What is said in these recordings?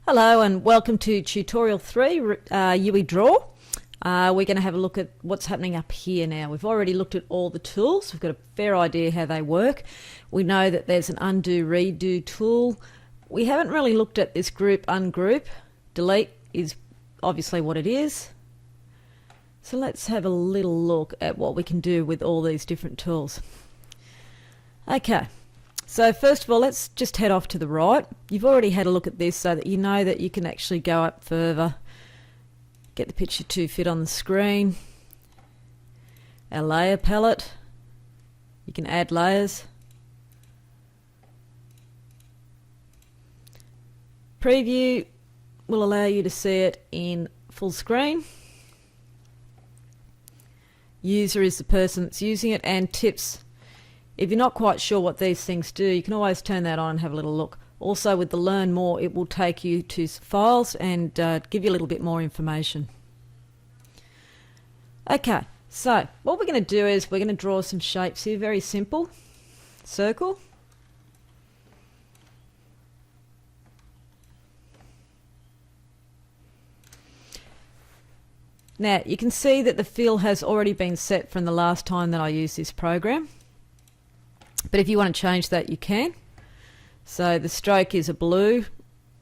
Hello and welcome to tutorial 3, YouiDraw. We're going to have a look at what's happening up here now. We've already looked at all the tools. We've got a fair idea how they work. We know that there's an undo redo tool. We haven't really looked at this group ungroup. Delete is obviously what it is. So let's have a little look at what we can do with all these different tools. Okay. So first of all, let's just head off to the right. You've already had a look at this so that you know that you can actually go up further, get the picture to fit on the screen. Our layer palette, you can add layers. Preview will allow you to see it in full screen. User is the person that's using it, and tips. If you're not quite sure what these things do, you can always turn that on and have a little look. Also with the Learn More, it will take you to files and give you a little bit more information. Okay, so what we're going to do is we're going to draw some shapes here, very simple. Circle. Now you can see that the fill has already been set from the last time that I used this program. But if you want to change that, you can. So the stroke is a blue.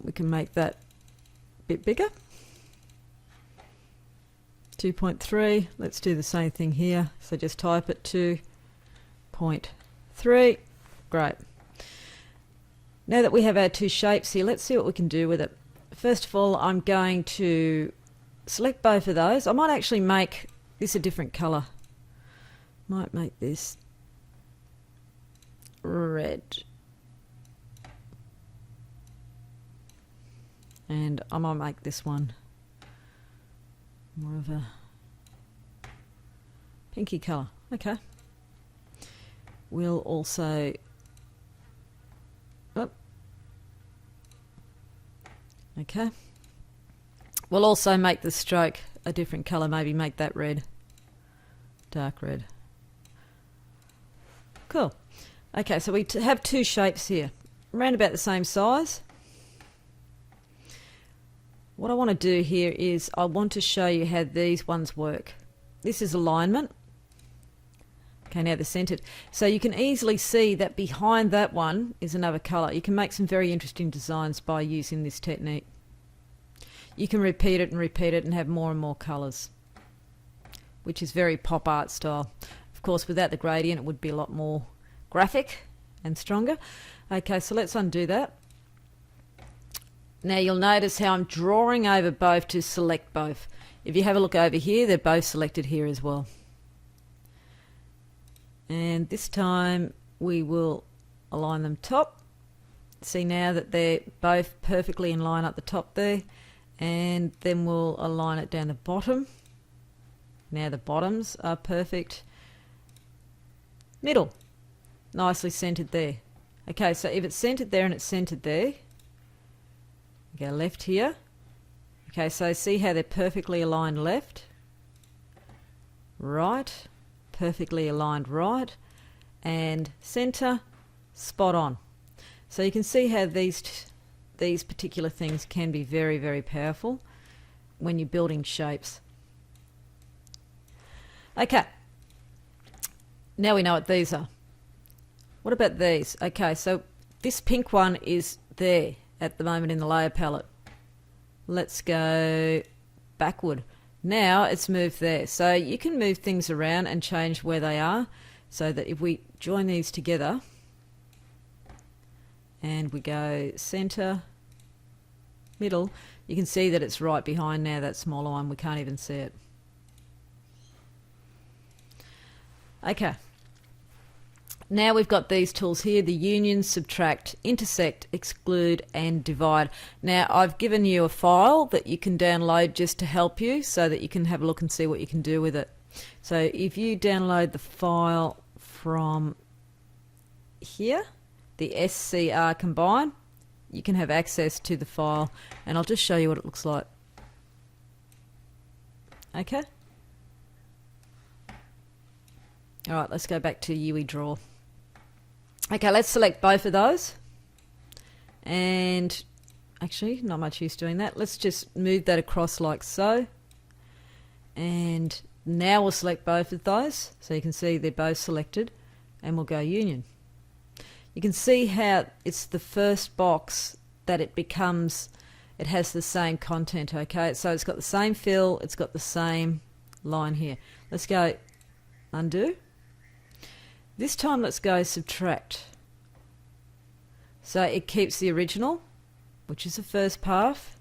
We can make that a bit bigger. 2.3. Let's do the same thing here. So just type it 2.3. Great. Now that we have our two shapes here, let's see what we can do with it. First of all, I'm going to select both of those. I might actually make this a different colour. Might make this red, and I might make this one more of a pinky colour. Okay, we'll also okay, we'll also make the stroke a different colour, maybe make that red, dark red. Cool. Okay, so we have two shapes here, around about the same size. What I want to do here is I want to show you how these ones work. This is alignment. Okay, now they're centered. So you can easily see that behind that one is another color. You can make some very interesting designs by using this technique. You can repeat it and have more and more colors, which is very pop art style. Of course, without the gradient, it would be a lot more graphic and stronger. Okay, so let's undo that. Now you'll notice how I'm drawing over both to select both. If you have a look over here, they're both selected here as well. And this time we will align them top. See now that they're both perfectly in line up the top there, and then we'll align it down the bottom. Now the bottoms are perfect. Middle. Nicely centered there. Okay, so if it's centered there and it's centered there, go left here. Okay, so see how they're perfectly aligned left, right, perfectly aligned right, and center, spot on. So you can see how these particular things can be very, very powerful when you're building shapes. Okay, now we know what these are. What about these? Okay, so this pink one is there at the moment in the layer palette. Let's go backward. Now it's moved there. So you can move things around and change where they are, so that if we join these together and we go center, middle, you can see that it's right behind now that smaller one. We can't even see it. Okay. Now we've got these tools here, the union, subtract, intersect, exclude, and divide. Now I've given you a file that you can download just to help you so that you can have a look and see what you can do with it. So if you download the file from here, the SCR combine, you can have access to the file, and I'll just show you what it looks like. Okay. All right, let's go back to YouiDraw. Okay, let's select both of those and Actually, not much use doing that. Let's just move that across like so. And now we'll select both of those. So you can see they're both selected. And we'll go union. You can see how it's the first box that it becomes, it has the same content, okay? So it's got the same fill, it's got the same line here. Let's go undo. This time let's go subtract. So it keeps the original, which is the first path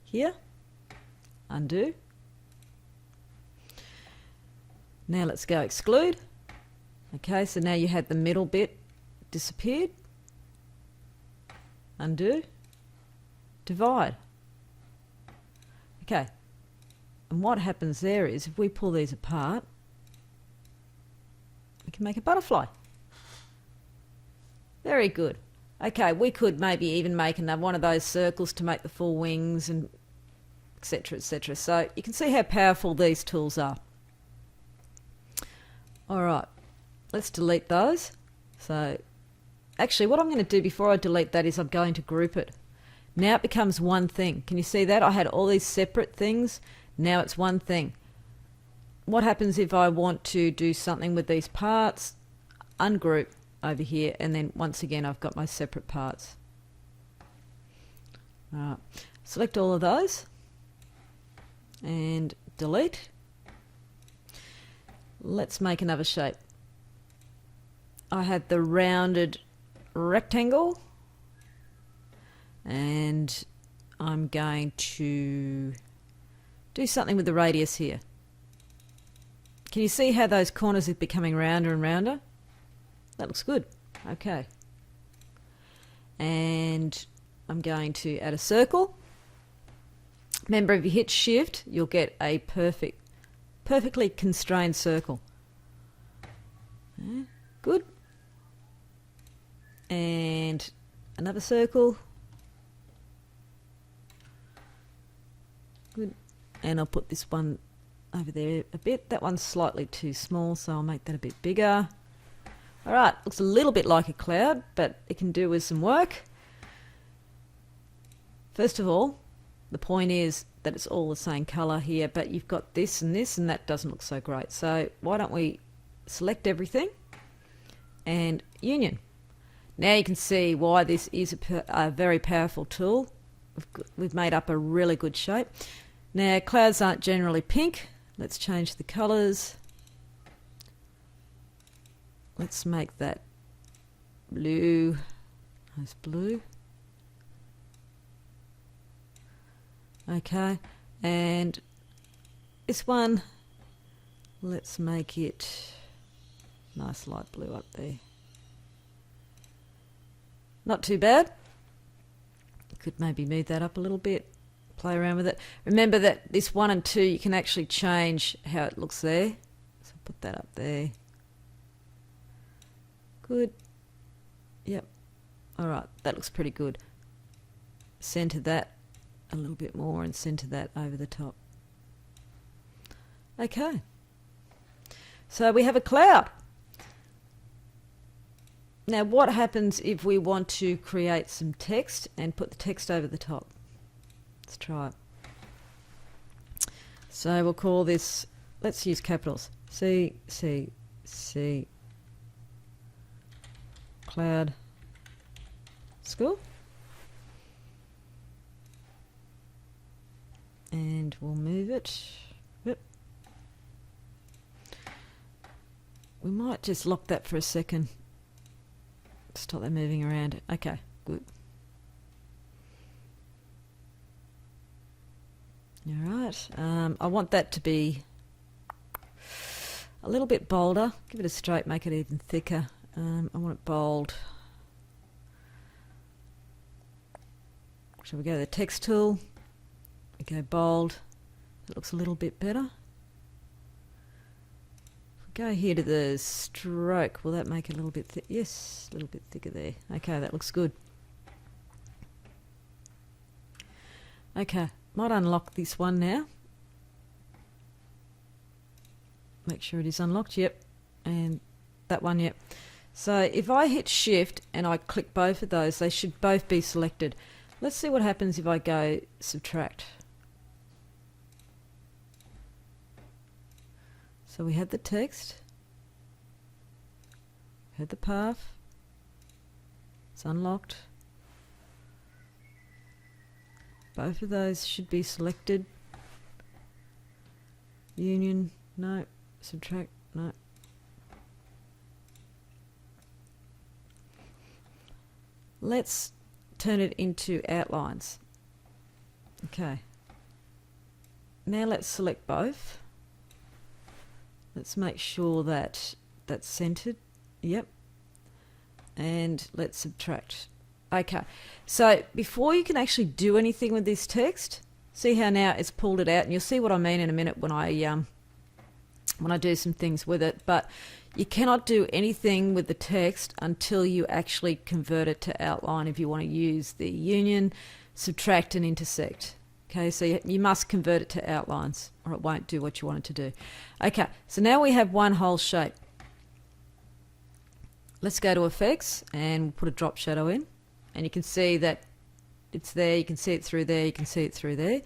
here. Undo. Now let's go exclude. Okay, so now you had the middle bit disappeared. Undo. Divide. Okay, and what happens there is if we pull these apart, we can make a butterfly. Very good. Okay, we could maybe even make another one of those circles to make the full wings and etc, etc. So you can see how powerful these tools are. All right, let's delete those. So actually what I'm going to do before I delete that is I'm going to group it. Now it becomes one thing. Can you see that? I had all these separate things. Now it's one thing. What happens if I want to do something with these parts? Ungroup over here, and then once again I've got my separate parts. All right. Select all of those and delete. Let's make another shape. I had the rounded rectangle, and I'm going to do something with the radius here. Can you see how those corners are becoming rounder and rounder? That looks good. Okay. And I'm going to add a circle. Remember, if you hit shift, you'll get a perfectly constrained circle. Good. And another circle. Good. And I'll put this one over there a bit. That one's slightly too small, so I'll make that a bit bigger. All right, looks a little bit like a cloud, but it can do with some work. First of all, the point is that it's all the same color here, but you've got this, and that doesn't look so great. So why don't we select everything and union. Now you can see why this is a very powerful tool. We've made up a really good shape. Now clouds aren't generally pink. Let's change the colors. Let's make that blue. Nice blue. Okay, and this one, let's make it nice light blue up there. Not too bad. Could maybe move that up a little bit, play around with it. Remember that this 1 and 2, you can actually change how it looks there. So put that up there. Good. Yep. All right, that looks pretty good. Center that a little bit more and center that over the top. Okay. So we have a cloud. Now what happens if we want to create some text and put the text over the top? Let's try it. So we'll call this, let's use capitals. C, Cloud School. And we'll move it. Yep. We might just lock that for a second. Stop that moving around. Okay, good. All right. I want that to be a little bit bolder. Give it a stroke, make it even thicker. I want it bold. Shall we go to the text tool? We go bold. It looks a little bit better. If we go here to the stroke, will that make it a little bit thick? Yes, a little bit thicker there. Okay, that looks good. Okay, might unlock this one now. Make sure it is unlocked, yep. And that one, yep. So if I hit shift and I click both of those, they should both be selected. Let's see what happens if I go subtract. So we had the text, had the path, it's unlocked. Both of those should be selected. Union, no. Subtract, no. Let's turn it into outlines. Okay. Now let's select both. Let's make sure that that's centered. Yep. And let's subtract. Okay. So before you can actually do anything with this text, see how now it's pulled it out, and you'll see what I mean in a minute when I do some things with it. But you cannot do anything with the text until you actually convert it to outline if you want to use the union, subtract and intersect. Okay, so you must convert it to outlines or it won't do what you want it to do. Okay, so now we have one whole shape. Let's go to effects and put a drop shadow in, and you can see that it's there, you can see it through there, you can see it through there.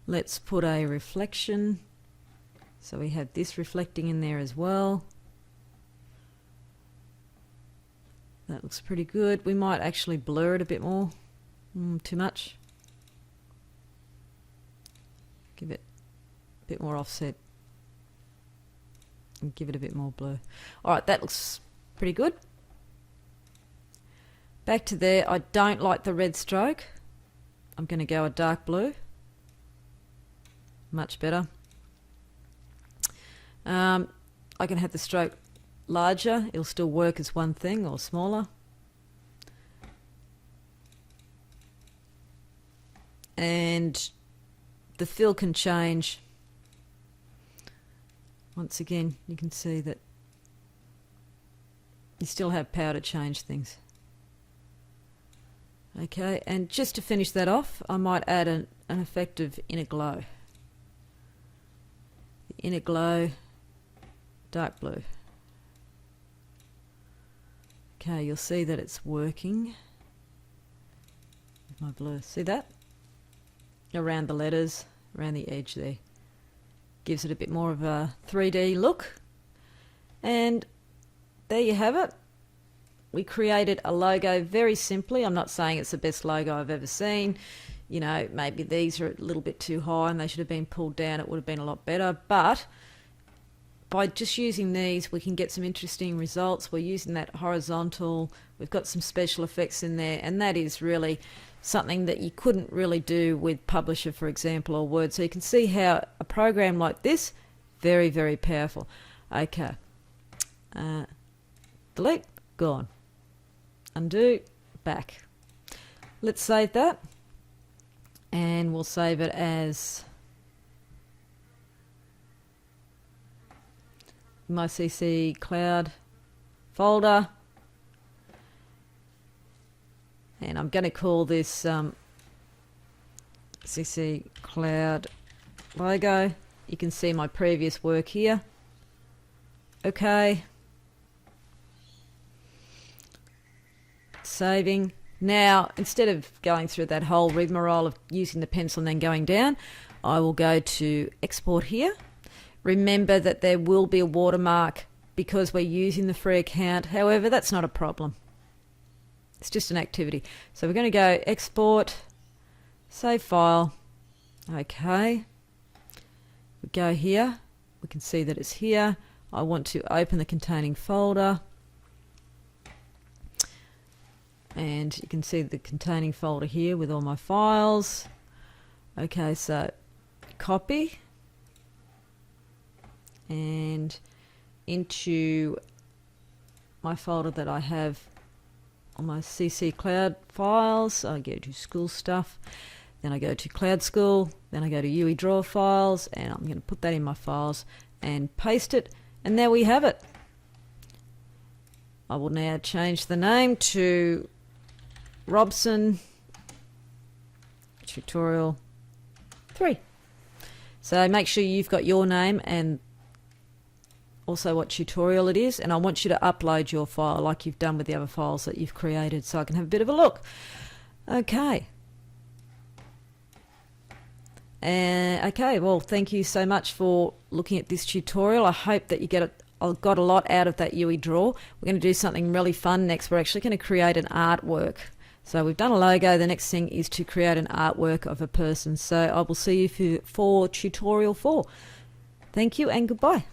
Let's put a reflection, so we have this reflecting in there as well. That looks pretty good. We might actually blur it a bit more. Too much. Give it a bit more offset and give it a bit more blur. Alright, that looks pretty good. Back to there. I don't like the red stroke. I'm going to go a dark blue. Much better. I can have the stroke larger. It'll still work as one thing, or smaller. And the fill can change. Once again, you can see that you still have power to change things. Okay, and just to finish that off, I might add an effect of inner glow. The inner glow, dark blue. Okay, you'll see that it's working with my blur. See that? Around the letters, around the edge there. Gives it a bit more of a 3D look. And there you have it. We created a logo very simply. I'm not saying it's the best logo I've ever seen. You know, maybe these are a little bit too high and they should have been pulled down. It would have been a lot better. But by just using these, we can get some interesting results. We're using that horizontal. We've got some special effects in there. And that is really something that you couldn't really do with Publisher, for example, or Word. So you can see how a program like this, very, very powerful. Okay. Delete, gone. Undo, back. Let's save that. And we'll save it as my CCCloud folder. And I'm going to call this CCCloud logo. You can see my previous work here. Okay. Saving. Now, instead of going through that whole rigmarole of using the pencil and then going down, I will go to export here. Remember that there will be a watermark because we're using the free account. However, that's not a problem. It's just an activity. So we're going to go export, save file. Okay. We go here. We can see that it's here. I want to open the containing folder. And you can see the containing folder here with all my files. Okay, so copy. And into my folder that I have on my CCCloud files, I go to school stuff, then I go to Cloud School, then I go to YouiDraw files, and I'm going to put that in my files and paste it, and there we have it. I will now change the name to Robson Tutorial 3. So make sure you've got your name and also what tutorial it is, and I want you to upload your file like you've done with the other files that you've created so I can have a bit of a look. Okay, Okay, well, thank you so much for looking at this tutorial. I hope that you got a lot out of that YouiDraw. We're going to do something really fun next. We're actually going to create an artwork. So we've done a logo. The next thing is to create an artwork of a person. So I will see you for tutorial 4. Thank you and goodbye.